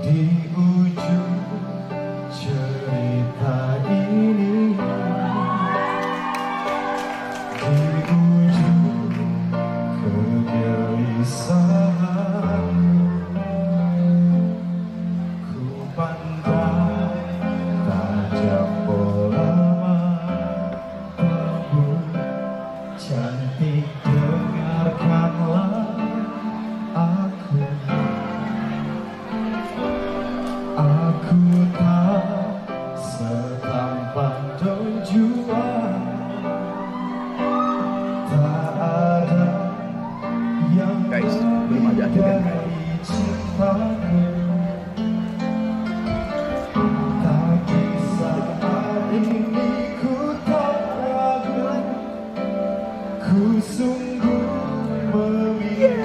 Di ujung cerita ini, di ujung kegelisahan, ku pandang tajam bola matamu. Cantik, dengarkanlah aku. Aku tak setampan Don Juan, tak ada yang Guys, belum ada adegan, guys. dari cintaku. Tapi saat ini ku tak ragu, ku sungguh memintamu.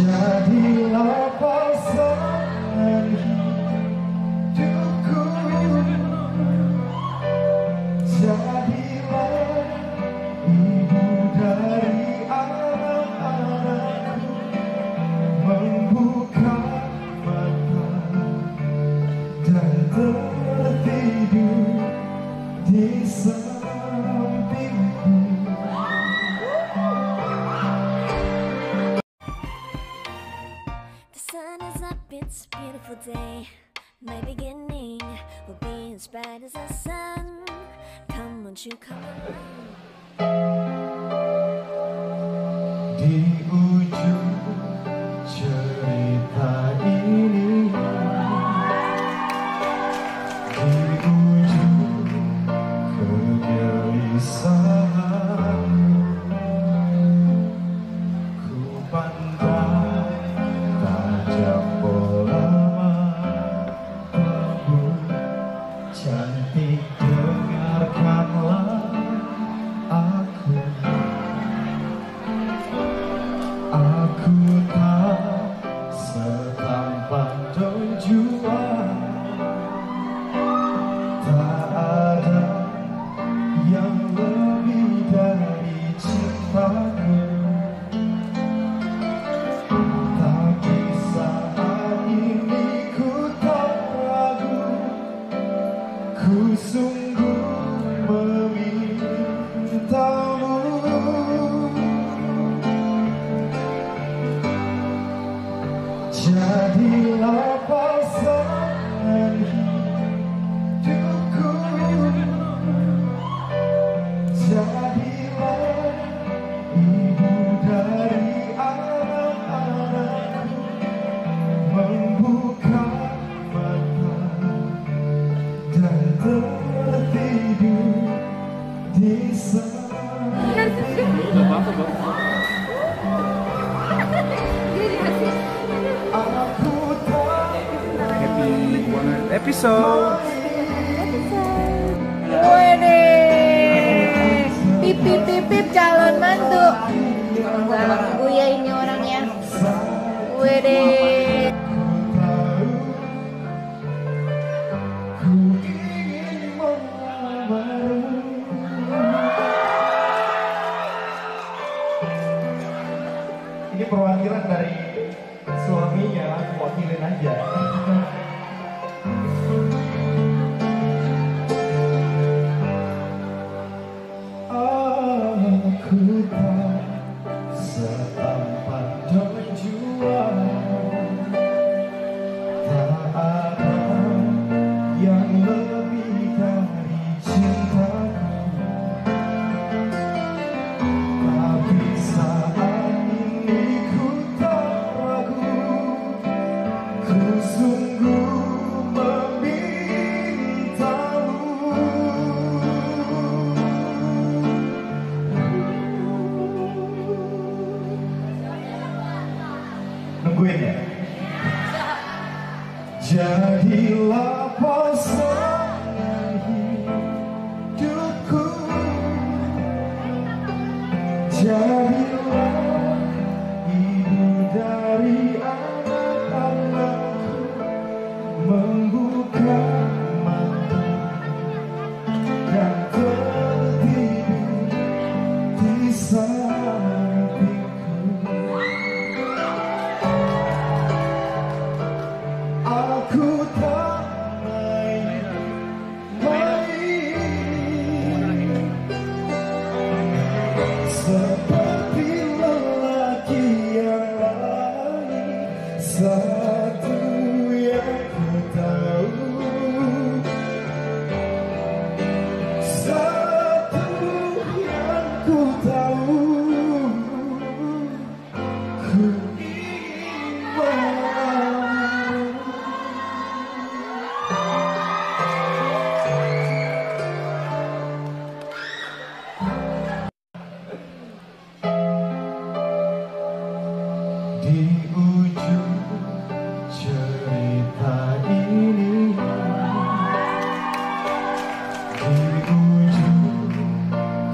Jadilah pasangan hidupku, jadilah ibu dari anak-anakku, membuka mata dan tertidur di sampingku. It's a beautiful day. My beginning will be as bright as the sun. Come, won't you come? Di ujung cerita ini, di ujung kegelisahan, ku pandang tajam bola matamu. Cantik, dengarkanlah aku. Aku tak setampan Don Juan, tak ada yang lebih dari cintaku. Tapi saat ini ku tak ragu, ku sungguh memintamu. Jadilah pasangan hidupku, jadilah ibu dari anak-anakku, membuka mata dan tertidur di sampingku. Aku tak Happy 100 episode. Wede, pipip pipip calon mantu. Ganggu ya ini orangnya. Wede. ku ingin melamarmu. Ini perwakilan dari suaminya, aku wakilin aja. Aku tak setampan Don Juan, tak ada yang lebih dari cintaku. Tapi saat ini ku tak ragu, ku seperti lelaki yang lain. Satu yang ku tahu, satu yang ku tahu, ku ingin melawan. Di ujung cerita ini, di ujung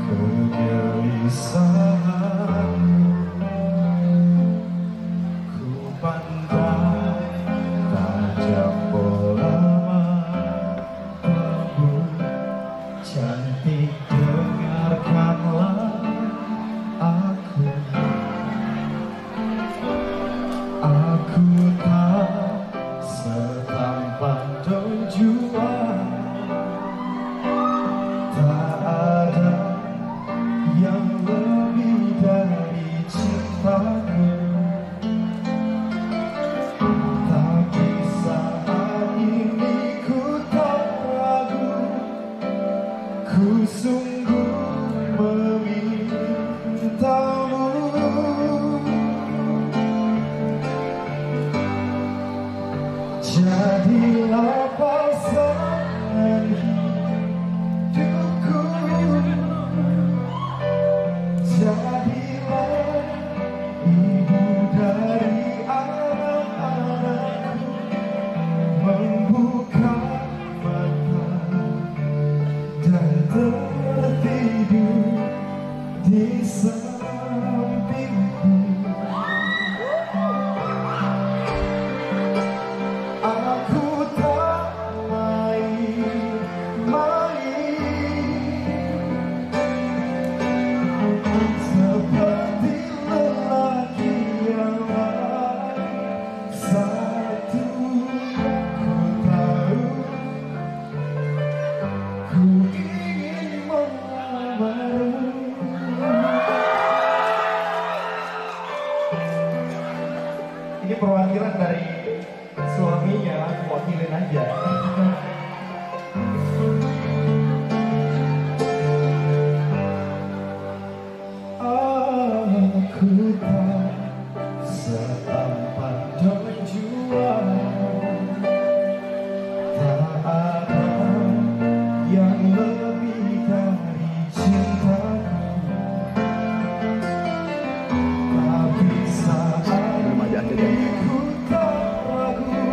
kegelisahanku, ku pandang tajam bola matamu. Cantik, dengarkanlah aku. Aku tak setampan Don Juan, tak ada yang lebih dari cintaku. Tapi saat ini ku tak ragu, ku sungguh memintamu. Jadilah pasangan hidupku, jadilah ibu dari anak-anakku, membuka mata dan tertidur di sampingku. Aku tak main-main, seperti lelaki yang lain. Satu yang ku tahu, ku ingin melamarmu. Ini perwakilan dari suaminya, aku wakilin aja. Aku tak setampan Don Juan, tak ada yang lebih dari cintaku. Tapi saat ini ku tak ragu,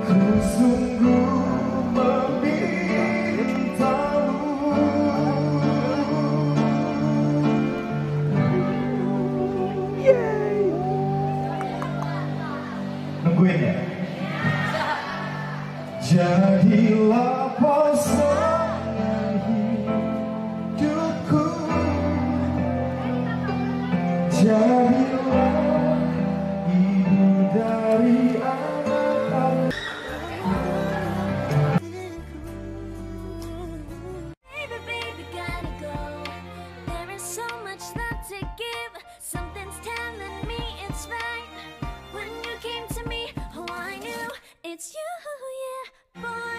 ku sungguh memintamu. Nungguin ya. Jadilah pasangan hidupku, jadilah ibu dari anak-anak. Baby, baby, gotta go. There is so much love to give. Something's telling me it's right. When you came to me, oh, I knew it's you.